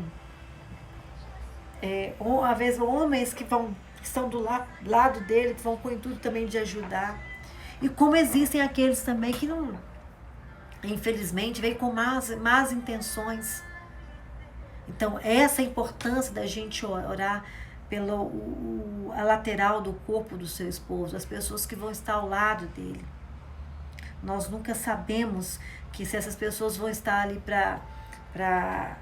às vezes homens que estão do lado dele, que vão com o intuito também de ajudar. E como existem aqueles também que não, infelizmente, vem com más intenções. Então, essa é a importância da gente orar pela a lateral do corpo do seu esposo, as pessoas que vão estar ao lado dele. Nós nunca sabemos que se essas pessoas vão estar ali para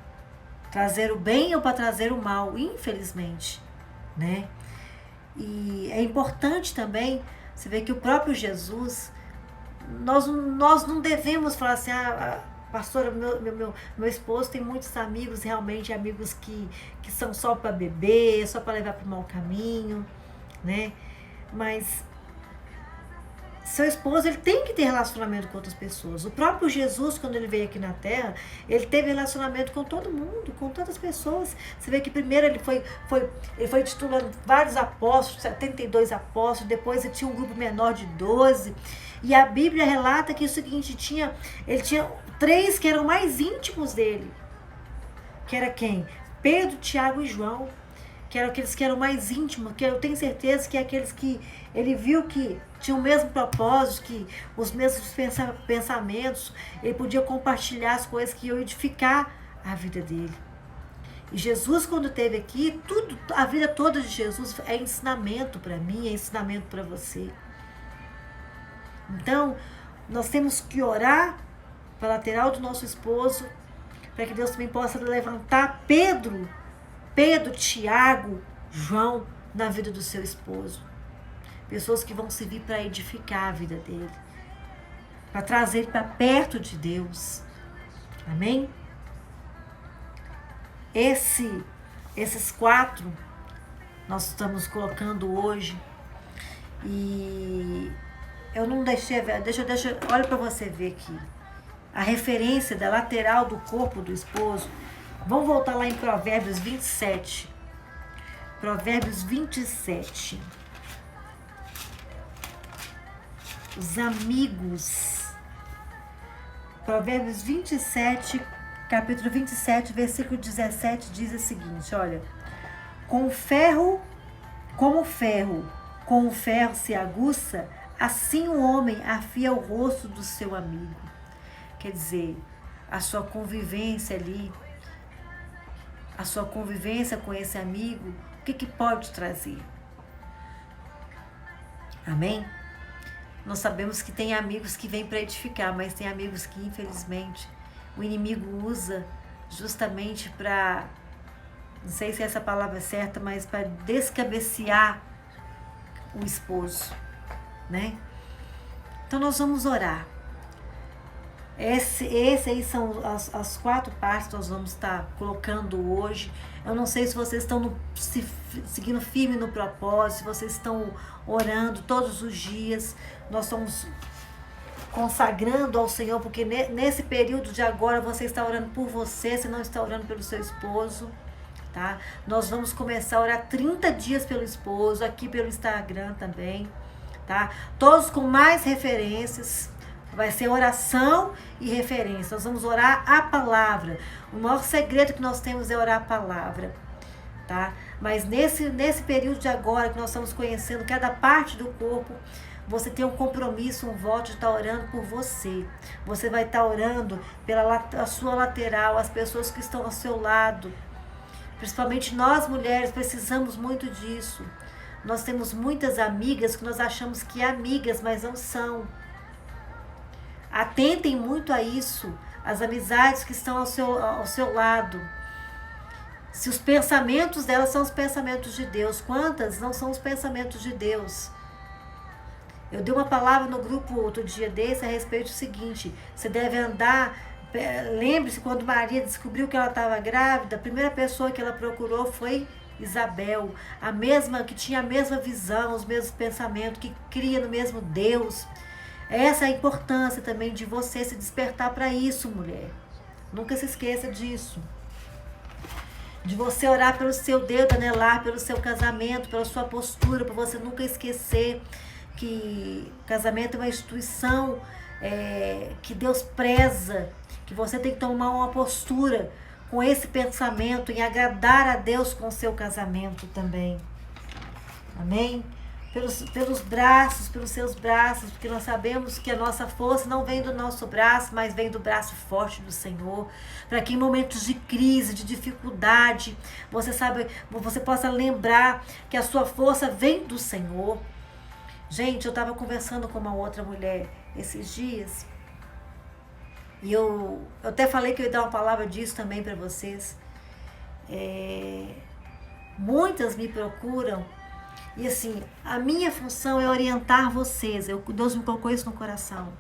trazer o bem ou para trazer o mal, infelizmente, né? E é importante também, você vê que o próprio Jesus, nós não devemos falar assim, pastora, meu esposo tem muitos amigos, realmente amigos que são só para beber, só para levar para o mau caminho, né? Mas seu esposo, ele tem que ter relacionamento com outras pessoas. O próprio Jesus, quando ele veio aqui na Terra, ele teve relacionamento com todo mundo, com todas as pessoas. Você vê que primeiro ele foi titulando vários apóstolos, 72 apóstolos, depois ele tinha um grupo menor de 12. E a Bíblia relata que o seguinte, ele tinha 3 que eram mais íntimos dele. Que era quem? Pedro, Tiago e João. Que eram aqueles que eram mais íntimos, que eu tenho certeza que é aqueles que ele viu que tinham o mesmo propósito, que os mesmos pensamentos, ele podia compartilhar as coisas que iam edificar a vida dele. E Jesus, quando esteve aqui, tudo, a vida toda de Jesus é ensinamento para mim, é ensinamento para você. Então, nós temos que orar para a lateral do nosso esposo, para que Deus também possa levantar Pedro, Tiago, João, na vida do seu esposo. Pessoas que vão servir para edificar a vida dele, para trazer ele para perto de Deus. Amém? Esses 4 nós estamos colocando hoje. E eu não deixei, olha para você ver aqui. A referência da lateral do corpo do esposo. Vamos voltar lá em Provérbios 27. Provérbios 27. Os amigos. Provérbios 27, capítulo 27, versículo 17, diz o seguinte, olha. Como o ferro com o ferro se aguça, assim o homem afia o rosto do seu amigo. Quer dizer, a sua convivência ali, a sua convivência com esse amigo, o que pode trazer? Amém? Nós sabemos que tem amigos que vêm para edificar, mas tem amigos que, infelizmente, o inimigo usa justamente para, não sei se essa palavra é certa, mas para descabecear o esposo, né? Então nós vamos orar. Esse aí são as 4 partes que nós vamos estar colocando hoje. Eu não sei se vocês estão seguindo firme no propósito, se vocês estão orando todos os dias. Nós estamos consagrando ao Senhor, porque nesse período de agora você está orando por você, você não está orando pelo seu esposo, tá? Nós vamos começar a orar 30 dias pelo esposo, aqui pelo Instagram também, tá? Todos com mais referências. Vai ser oração e referência. Nós vamos orar a palavra. O maior segredo que nós temos é orar a palavra, tá? Mas nesse período de agora que nós estamos conhecendo cada parte do corpo, você tem um compromisso, um voto de estar orando por você. Você vai estar orando pela a sua lateral, as pessoas que estão ao seu lado. Principalmente nós mulheres precisamos muito disso. Nós temos muitas amigas que nós achamos que é amigas, mas não são. Atentem muito a isso, as amizades que estão ao seu lado. Se os pensamentos delas são os pensamentos de Deus, quantas não são os pensamentos de Deus? Eu dei uma palavra no grupo outro dia desse a respeito do seguinte: você deve andar, lembre-se, quando Maria descobriu que ela estava grávida, a primeira pessoa que ela procurou foi Isabel, que tinha a mesma visão, os mesmos pensamentos, que cria no mesmo Deus. Essa é a importância também de você se despertar para isso, mulher. Nunca se esqueça disso. De você orar pelo seu Deus, anelar pelo seu casamento, pela sua postura, para você nunca esquecer que o casamento é uma instituição que Deus preza, que você tem que tomar uma postura com esse pensamento em agradar a Deus com o seu casamento também. Amém? Pelos braços, pelos seus braços, porque nós sabemos que a nossa força não vem do nosso braço, mas vem do braço forte do Senhor, para que em momentos de crise, de dificuldade, você possa lembrar que a sua força vem do Senhor. Gente, eu estava conversando com uma outra mulher esses dias, e eu até falei que eu ia dar uma palavra disso também para vocês. Muitas me procuram. E assim, a minha função é orientar vocês. Deus me colocou isso no coração.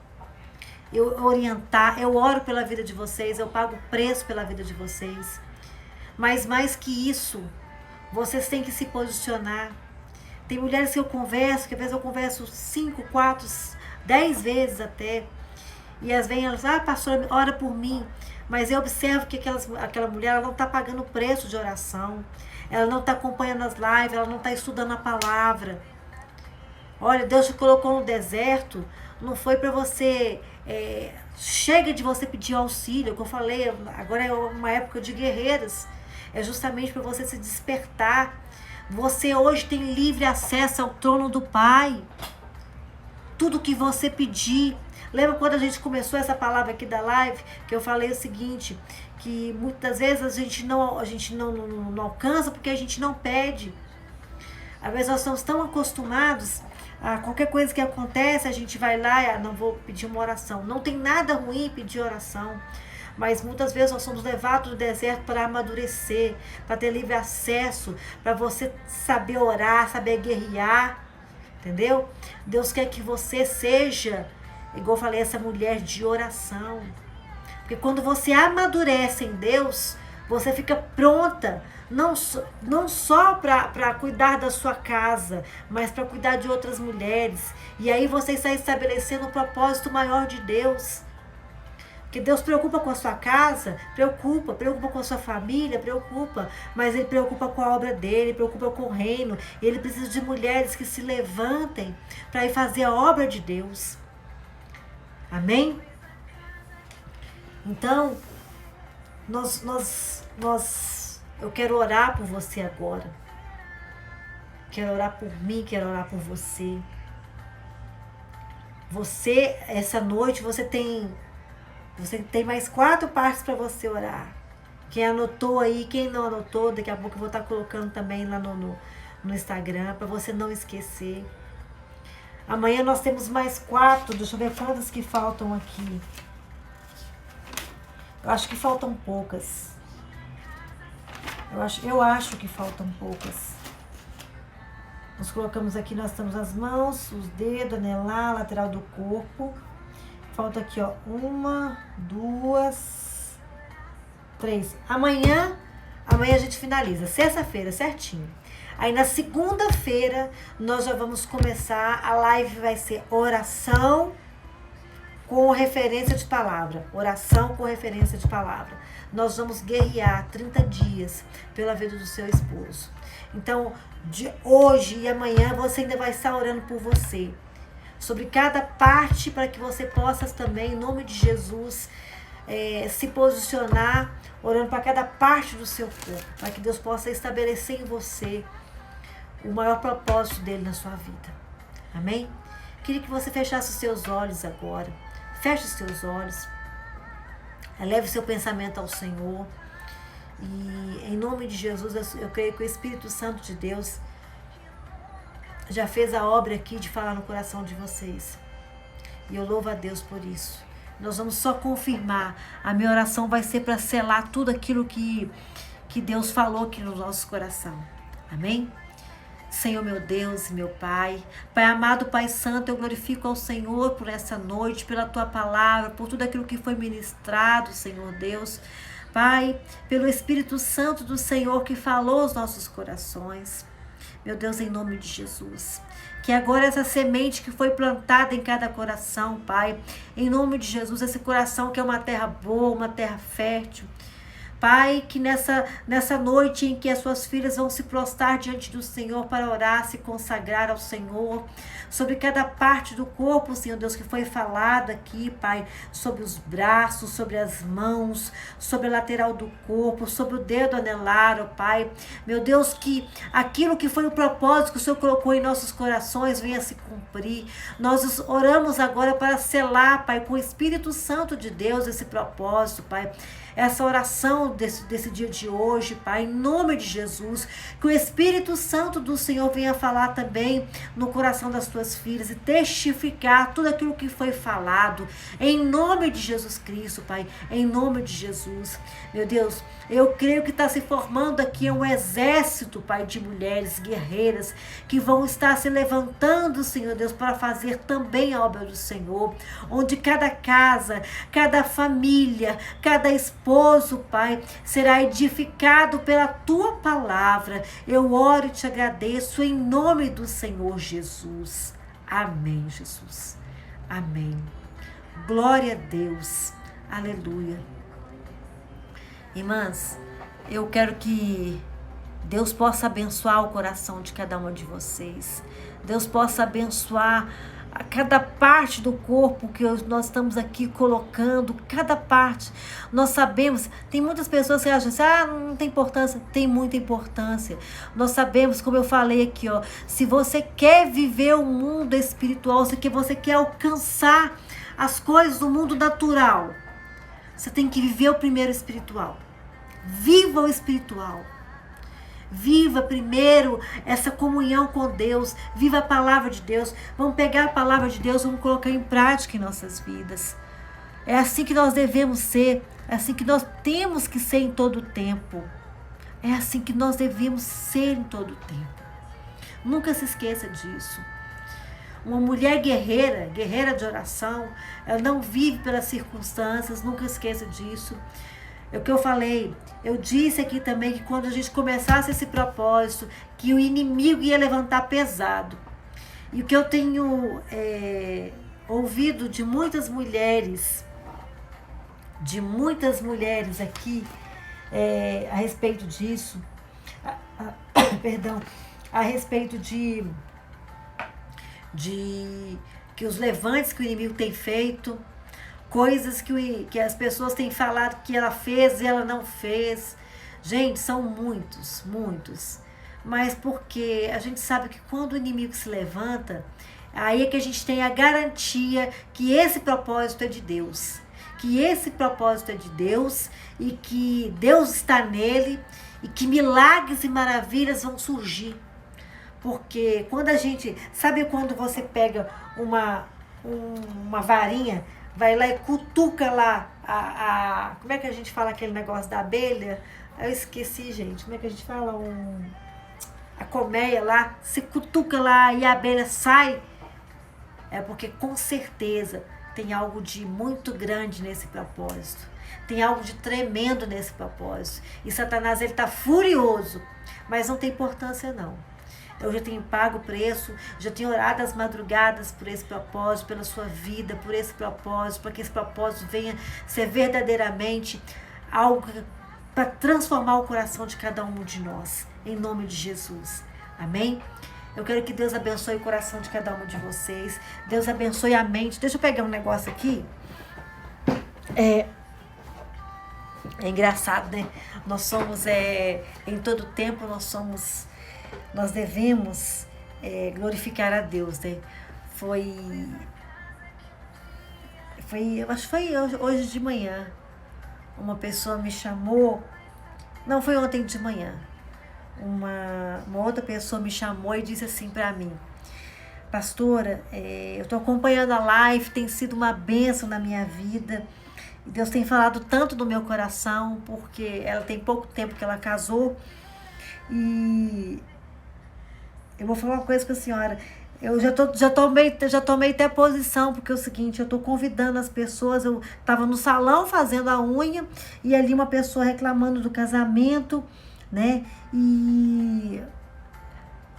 Eu orientar, eu oro pela vida de vocês, eu pago preço pela vida de vocês. Mas mais que isso, vocês têm que se posicionar. Tem mulheres que eu converso, que às vezes eu converso 5, 4, 10 vezes até. E às vezes elas, pastora, ora por mim. Mas eu observo que aquela mulher, ela não está pagando preço de oração. Ela não está acompanhando as lives, ela não está estudando a palavra. Olha, Deus te colocou no deserto, não foi para você... chega de você pedir auxílio, como eu falei, agora é uma época de guerreiras. É justamente para você se despertar. Você hoje tem livre acesso ao trono do Pai. Tudo que você pedir, Lembra quando a gente começou essa palavra aqui da live, que eu falei o seguinte, que muitas vezes a gente não alcança porque a gente não pede. Às vezes nós estamos tão acostumados a qualquer coisa que acontece, a gente vai lá e não vou pedir uma oração. Não tem nada ruim pedir oração. Mas muitas vezes nós somos levados do deserto para amadurecer, para ter livre acesso, para você saber orar, saber guerrear, entendeu? Deus quer que você seja, igual eu falei, essa mulher de oração. Porque quando você amadurece em Deus, você fica pronta, não só para cuidar da sua casa, mas para cuidar de outras mulheres. E aí você está estabelecendo um propósito maior de Deus. Porque Deus preocupa com a sua casa, preocupa com a sua família, preocupa, mas Ele preocupa com a obra dEle, preocupa com o reino. Ele precisa de mulheres que se levantem para ir fazer a obra de Deus. Amém? Então, eu quero orar por você agora. Quero orar por mim, quero orar por você. Você, essa noite, você tem mais 4 partes para você orar. Quem anotou aí, quem não anotou, daqui a pouco eu vou estar colocando também lá no Instagram, para você não esquecer. Amanhã nós temos mais 4, deixa eu ver quantas que faltam aqui. Eu acho que faltam poucas. Eu acho que faltam poucas. Nós colocamos aqui, nós temos as mãos, os dedos, anelar, lateral do corpo. Falta aqui, ó, 1, 2, 3. Amanhã a gente finaliza, sexta-feira, certinho. Aí na segunda-feira nós já vamos começar, a live vai ser oração com referência de palavra. Oração com referência de palavra. Nós vamos guerrear 30 dias pela vida do seu esposo. Então, de hoje e amanhã você ainda vai estar orando por você. Sobre cada parte, para que você possa também, em nome de Jesus, se posicionar, orando para cada parte do seu corpo, para que Deus possa estabelecer em você o maior propósito dele na sua vida. Amém? Queria que você fechasse os seus olhos agora. Feche os seus olhos. Eleve o seu pensamento ao Senhor. E em nome de Jesus, eu creio que o Espírito Santo de Deus já fez a obra aqui de falar no coração de vocês. E eu louvo a Deus por isso. Nós vamos só confirmar. A minha oração vai ser para selar tudo aquilo que Deus falou aqui no nosso coração. Amém? Senhor, meu Deus e meu Pai. Pai amado, Pai Santo, eu glorifico ao Senhor por essa noite, pela Tua palavra, por tudo aquilo que foi ministrado, Senhor Deus. Pai, pelo Espírito Santo do Senhor que falou aos nossos corações. Meu Deus, em nome de Jesus, que agora essa semente que foi plantada em cada coração, Pai, em nome de Jesus, esse coração que é uma terra boa, uma terra fértil, Pai, que nessa noite em que as suas filhas vão se prostrar diante do Senhor para orar, se consagrar ao Senhor, sobre cada parte do corpo, Senhor Deus, que foi falado aqui, Pai, sobre os braços, sobre as mãos, sobre a lateral do corpo, sobre o dedo anelar, ó Pai. Meu Deus, que aquilo que foi o propósito que o Senhor colocou em nossos corações venha se cumprir. Nós oramos agora para selar, Pai, com o Espírito Santo de Deus esse propósito, Pai. Essa oração desse dia de hoje, Pai, em nome de Jesus, que o Espírito Santo do Senhor venha falar também no coração das tuas filhas e testificar tudo aquilo que foi falado, em nome de Jesus Cristo, Pai, em nome de Jesus. Meu Deus, eu creio que está se formando aqui um exército, Pai, de mulheres guerreiras que vão estar se levantando, Senhor Deus, para fazer também a obra do Senhor, onde cada casa, cada família, cada esposo, Pai, será edificado pela Tua palavra. Eu oro e te agradeço em nome do Senhor Jesus. Amém, Jesus. Amém. Glória a Deus. Aleluia. Irmãs, eu quero que Deus possa abençoar o coração de cada uma de vocês. Deus possa abençoar a cada parte do corpo que nós estamos aqui colocando, cada parte. Nós sabemos, tem muitas pessoas que acham assim, não tem importância. Tem muita importância. Nós sabemos, como eu falei aqui, ó, se você quer viver o mundo espiritual, se você quer alcançar as coisas do mundo natural. Você tem que viver o primeiro espiritual. Viva o espiritual. Viva primeiro essa comunhão com Deus. Viva a palavra de Deus. Vamos pegar a palavra de Deus, vamos colocar em prática em nossas vidas. É assim que nós devemos ser. É assim que nós temos que ser em todo o tempo. É assim que nós devemos ser em todo o tempo. Nunca se esqueça disso. Uma mulher guerreira, guerreira de oração, ela não vive pelas circunstâncias, nunca esqueça disso. É o que eu falei, eu disse aqui também que quando a gente começasse esse propósito, que o inimigo ia levantar pesado. E o que eu tenho ouvido de muitas mulheres aqui a respeito disso, a respeito de que os levantes que o inimigo tem feito, coisas que as pessoas têm falado que ela fez e ela não fez. Gente, são muitos. Mas porque a gente sabe que quando o inimigo se levanta, aí é que a gente tem a garantia que esse propósito é de Deus. Que esse propósito é de Deus e que Deus está nele e que milagres e maravilhas vão surgir. Porque quando a gente... Sabe quando você pega uma varinha, vai lá e cutuca lá como é que a gente fala aquele negócio da abelha? Eu esqueci, gente. Como é que a gente fala? A colmeia lá. Se cutuca lá e a abelha sai. É porque com certeza tem algo de muito grande nesse propósito. Tem algo de tremendo nesse propósito. E Satanás, ele está furioso. Mas não tem importância, não. Eu já tenho pago o preço, já tenho orado as madrugadas por esse propósito, pela sua vida, por esse propósito, para que esse propósito venha ser verdadeiramente algo para transformar o coração de cada um de nós, em nome de Jesus. Amém? Eu quero que Deus abençoe o coração de cada um de vocês, Deus abençoe a mente. Deixa eu pegar um negócio aqui. É engraçado, né? Nós somos, em todo tempo, nós devemos glorificar a Deus, né? Eu acho que foi hoje de manhã, uma pessoa me chamou, não, foi ontem de manhã, uma outra pessoa me chamou e disse assim para mim: pastora, eu estou acompanhando a live, tem sido uma bênção na minha vida, e Deus tem falado tanto no meu coração, porque ela tem pouco tempo que ela casou, e eu vou falar uma coisa com a senhora. Eu já tomei até posição, porque é o seguinte, eu estou convidando as pessoas. Eu estava no salão fazendo a unha, e ali uma pessoa reclamando do casamento, né? E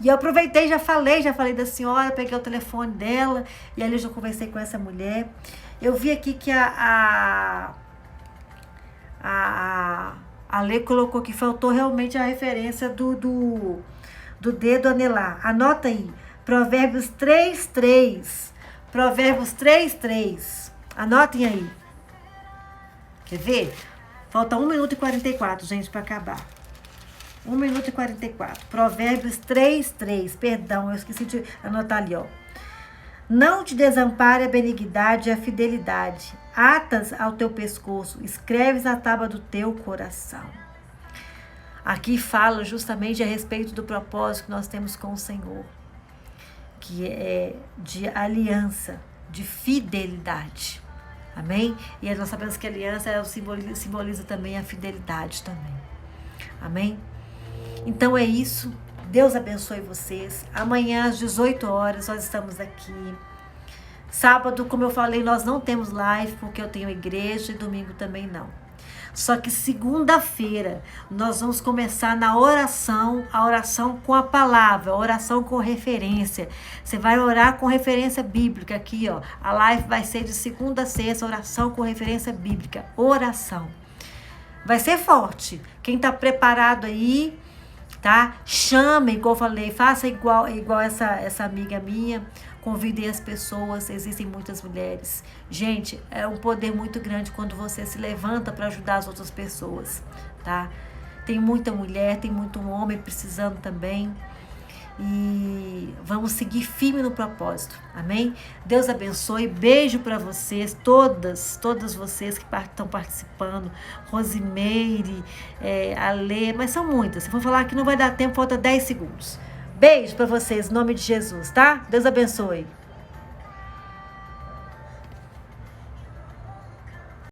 eu aproveitei, já falei da senhora, peguei o telefone dela, e ali eu já conversei com essa mulher. Eu vi aqui que a Lê colocou que faltou realmente a referência do dedo anelar. Anota aí. Provérbios 3:3. Provérbios 3:3. Anotem aí. Quer ver? Falta 1 minuto e 44, gente, para acabar. 1 minuto e 44. Provérbios 3:3. Perdão, eu esqueci de anotar ali, ó. Não te desampare a benignidade e a fidelidade. Atas ao teu pescoço, escreves na tábua do teu coração. Aqui fala justamente a respeito do propósito que nós temos com o Senhor, que é de aliança, de fidelidade. Amém? E nós sabemos que a aliança simboliza também a fidelidade também. Amém? Então é isso. Deus abençoe vocês. Amanhã às 18 horas nós estamos aqui. Sábado, como eu falei, nós não temos live porque eu tenho igreja, e domingo também não. Só que segunda-feira nós vamos começar na oração, a oração com a palavra, a oração com referência. Você vai orar com referência bíblica aqui, ó. A live vai ser de segunda a sexta, oração com referência bíblica. Oração. Vai ser forte. Quem está preparado aí, tá? Chame, igual eu falei, faça igual essa amiga minha. Convidem as pessoas, existem muitas mulheres. Gente, é um poder muito grande quando você se levanta para ajudar as outras pessoas, tá? Tem muita mulher, tem muito homem precisando também. e vamos seguir firme no propósito, amém? Deus abençoe, beijo para vocês, todas vocês que estão participando, Rosimeire, Alê, mas são muitas, se for falar que não vai dar tempo, falta 10 segundos. Beijo para vocês, em nome de Jesus, tá? Deus abençoe.